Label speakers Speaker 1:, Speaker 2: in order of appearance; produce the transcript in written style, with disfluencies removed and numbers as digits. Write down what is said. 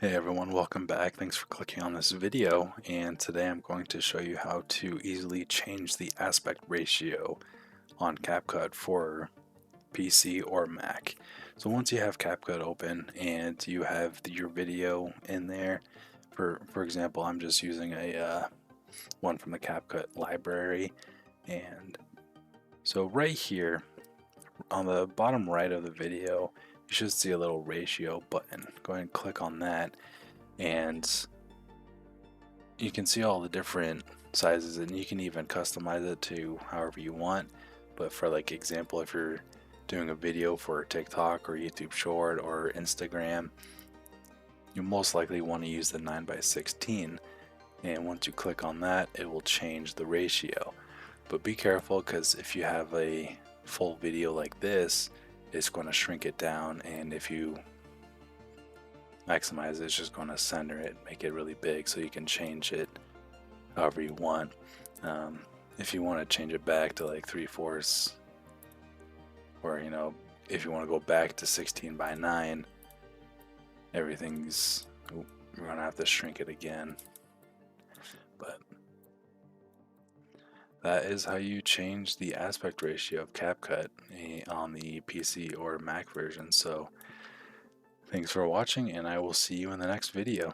Speaker 1: Hey everyone, welcome back. Thanks for clicking on this video, and today I'm going to show you how to easily change the aspect ratio on Capcut for PC or Mac. So once you have Capcut open and you have your video in there, for example, I'm just using a one from the Capcut library, and so right here on the bottom right of the video, you should see a little ratio button. Go ahead and click on that, and you can see all the different sizes, and you can even customize it to however you want. But for like example, if you're doing a video for TikTok or YouTube Short or Instagram, you most likely want to use the 9:16, and once you click on that, it will change the ratio. But be careful, because if you have a full video like this, it's going to shrink it down, and if you maximize it, it's just going to center it, make it really big, so you can change it however you want. If you want to change it back to like 3/4, or if you want to go back to 16:9, everything's, we're gonna have to shrink it again. But that is how you change the aspect ratio of CapCut on the PC or Mac version. So thanks for watching, and I will see you in the next video.